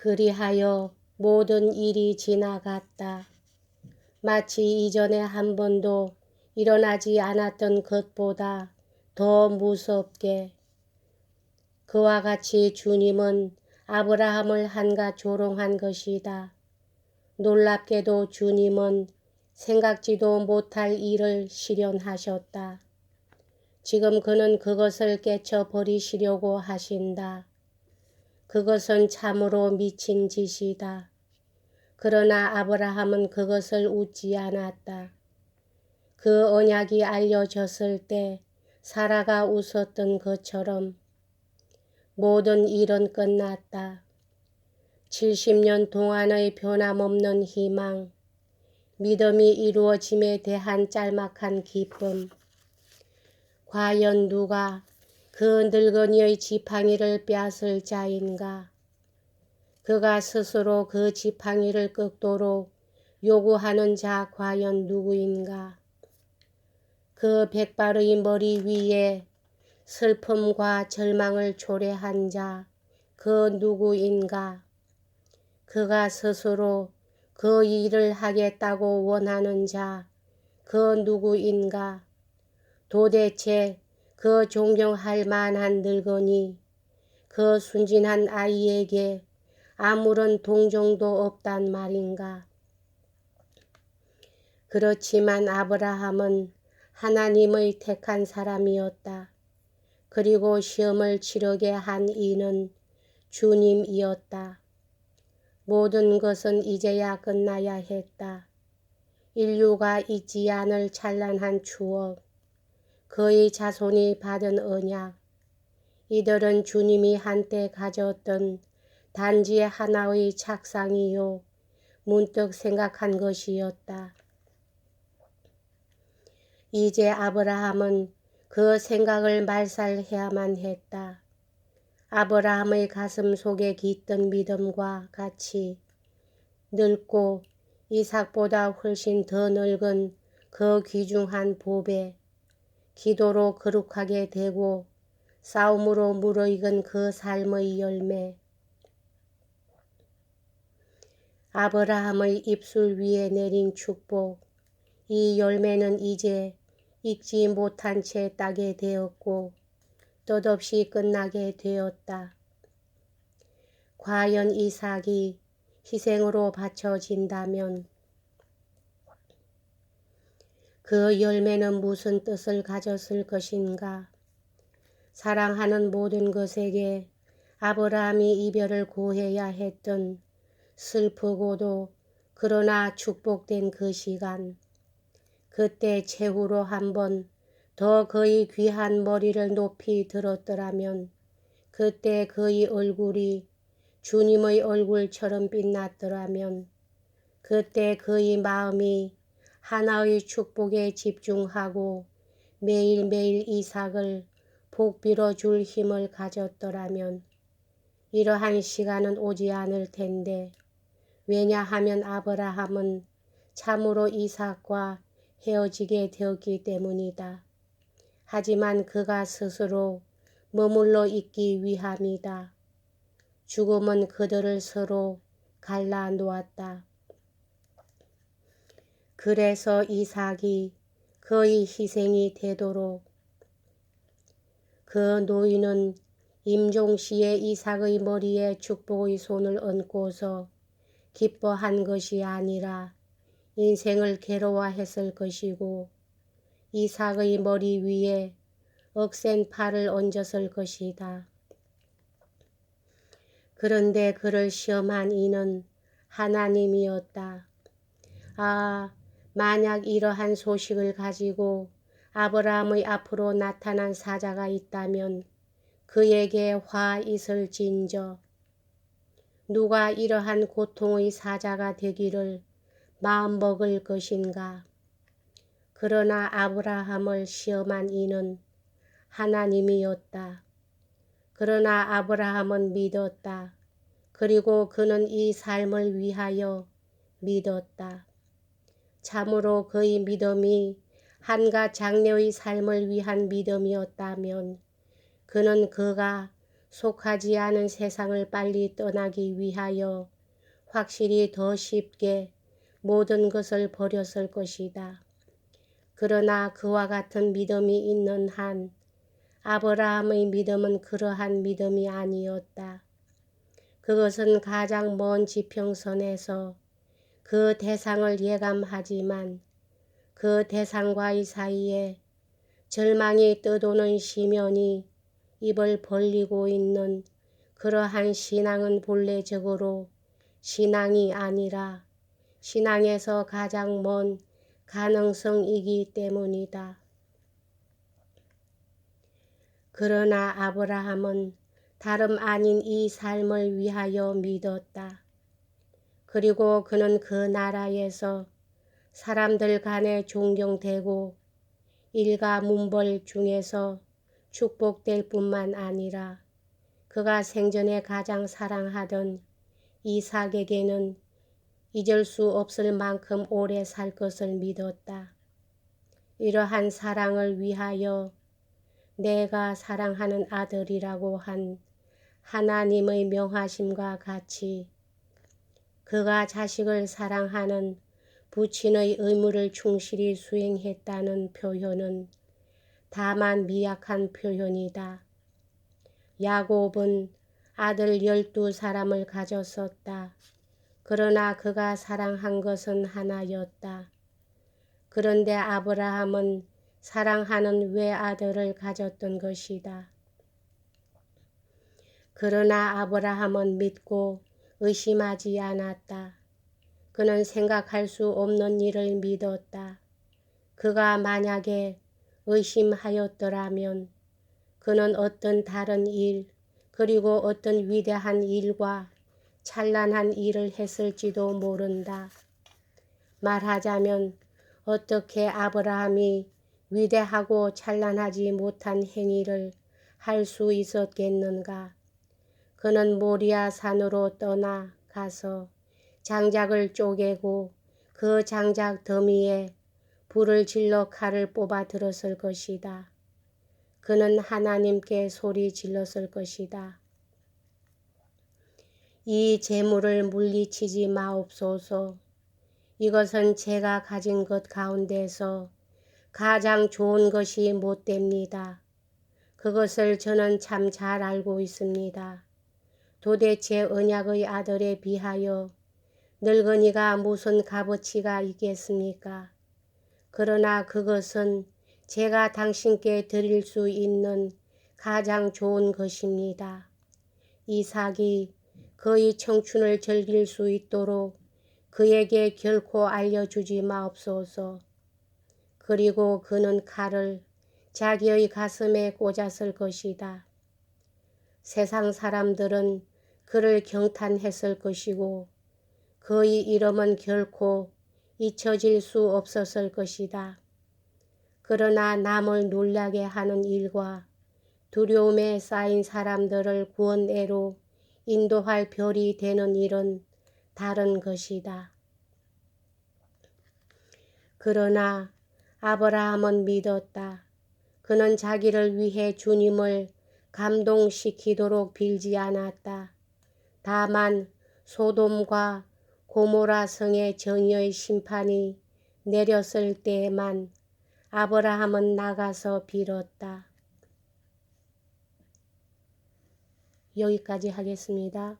그리하여 모든 일이 지나갔다. 마치 이전에 한 번도 일어나지 않았던 것보다 더 무섭게. 그와 같이 주님은 아브라함을 한갓 조롱한 것이다. 놀랍게도 주님은 생각지도 못할 일을 실현하셨다. 지금 그는 그것을 깨쳐버리시려고 하신다. 그것은 참으로 미친 짓이다. 그러나 아브라함은 그것을 웃지 않았다. 그 언약이 알려졌을 때 사라가 웃었던 것처럼 모든 일은 끝났다. 70년 동안의 변함없는 희망, 믿음이 이루어짐에 대한 짤막한 기쁨. 과연 누가 그 늙은이의 지팡이를 빼앗을 자인가? 그가 스스로 그 지팡이를 꺾도록 요구하는 자 과연 누구인가? 그 백발의 머리 위에 슬픔과 절망을 초래한 자 그 누구인가? 그가 스스로 그 일을 하겠다고 원하는 자 그 누구인가? 도대체 그 존경할 만한 늙은이, 그 순진한 아이에게 아무런 동정도 없단 말인가? 그렇지만 아브라함은 하나님의 택한 사람이었다. 그리고 시험을 치르게 한 이는 주님이었다. 모든 것은 이제야 끝나야 했다. 인류가 잊지 않을 찬란한 추억, 그의 자손이 받은 언약, 이들은 주님이 한때 가졌던 단지 하나의 착상이요 문득 생각한 것이었다. 이제 아브라함은 그 생각을 말살해야만 했다. 아브라함의 가슴 속에 깃든 믿음과 같이 늙고 이삭보다 훨씬 더 늙은 그 귀중한 보배, 기도로 거룩하게 되고 싸움으로 무르익은 그 삶의 열매. 아브라함의 입술 위에 내린 축복, 이 열매는 이제 익지 못한 채 따게 되었고 뜻없이 끝나게 되었다. 과연 이삭이 희생으로 바쳐진다면 그 열매는 무슨 뜻을 가졌을 것인가? 사랑하는 모든 것에게 아브라함이 이별을 고해야 했던 슬프고도 그러나 축복된 그 시간, 그때 최후로 한번 더 그의 귀한 머리를 높이 들었더라면 그때 그의 얼굴이 주님의 얼굴처럼 빛났더라면 그때 그의 마음이 하나의 축복에 집중하고 매일매일 이삭을 복빌어 줄 힘을 가졌더라면 이러한 시간은 오지 않을 텐데, 왜냐하면 아브라함은 참으로 이삭과 헤어지게 되었기 때문이다. 하지만 그가 스스로 머물러 있기 위함이다. 죽음은 그들을 서로 갈라놓았다. 그래서 이삭이 그의 희생이 되도록 그 노인은 임종시에 이삭의 머리에 축복의 손을 얹고서 기뻐한 것이 아니라 인생을 괴로워했을 것이고 이삭의 머리 위에 억센 팔을 얹었을 것이다. 그런데 그를 시험한 이는 하나님이었다. 아, 만약 이러한 소식을 가지고 아브라함의 앞으로 나타난 사자가 있다면 그에게 화 있을진저. 누가 이러한 고통의 사자가 되기를 마음먹을 것인가. 그러나 아브라함을 시험한 이는 하나님이었다. 그러나 아브라함은 믿었다. 그리고 그는 이 삶을 위하여 믿었다. 참으로 그의 믿음이 한갓 장래의 삶을 위한 믿음이었다면 그는 그가 속하지 않은 세상을 빨리 떠나기 위하여 확실히 더 쉽게 모든 것을 버렸을 것이다. 그러나 그와 같은 믿음이 있는 한 아브라함의 믿음은 그러한 믿음이 아니었다. 그것은 가장 먼 지평선에서 그 대상을 예감하지만 그 대상과의 사이에 절망이 떠도는 시면이 입을 벌리고 있는 그러한 신앙은 본래적으로 신앙이 아니라 신앙에서 가장 먼 가능성이기 때문이다. 그러나 아브라함은 다름 아닌 이 삶을 위하여 믿었다. 그리고 그는 그 나라에서 사람들 간에 존경되고 일가 문벌 중에서 축복될 뿐만 아니라 그가 생전에 가장 사랑하던 이삭에게는 잊을 수 없을 만큼 오래 살 것을 믿었다. 이러한 사랑을 위하여 내가 사랑하는 아들이라고 한 하나님의 명하심과 같이 그가 자식을 사랑하는 부친의 의무를 충실히 수행했다는 표현은 다만 미약한 표현이다. 야곱은 아들 12사람을 가졌었다. 그러나 그가 사랑한 것은 하나였다. 그런데 아브라함은 사랑하는 외아들을 가졌던 것이다. 그러나 아브라함은 믿고 의심하지 않았다. 그는 생각할 수 없는 일을 믿었다. 그가 만약에 의심하였더라면 그는 어떤 다른 일 그리고 어떤 위대한 일과 찬란한 일을 했을지도 모른다. 말하자면 어떻게 아브라함이 위대하고 찬란하지 못한 행위를 할 수 있었겠는가. 그는 모리아 산으로 떠나가서 장작을 쪼개고 그 장작 더미에 불을 질러 칼을 뽑아 들었을 것이다. 그는 하나님께 소리 질렀을 것이다. 이 재물을 물리치지 마옵소서. 이것은 제가 가진 것 가운데서 가장 좋은 것이 못됩니다. 그것을 저는 참 잘 알고 있습니다. 도대체 언약의 아들에 비하여 늙은이가 무슨 값어치가 있겠습니까? 그러나 그것은 제가 당신께 드릴 수 있는 가장 좋은 것입니다. 이삭이 그의 청춘을 즐길 수 있도록 그에게 결코 알려주지 마옵소서. 그리고 그는 칼을 자기의 가슴에 꽂았을 것이다. 세상 사람들은 그를 경탄했을 것이고 그의 이름은 결코 잊혀질 수 없었을 것이다. 그러나 남을 놀라게 하는 일과 두려움에 쌓인 사람들을 구원애로 인도할 별이 되는 일은 다른 것이다. 그러나 아브라함은 믿었다. 그는 자기를 위해 주님을 감동시키도록 빌지 않았다. 다만 소돔과 고모라 성의 정의의 심판이 내렸을 때에만 아브라함은 나가서 빌었다. 여기까지 하겠습니다.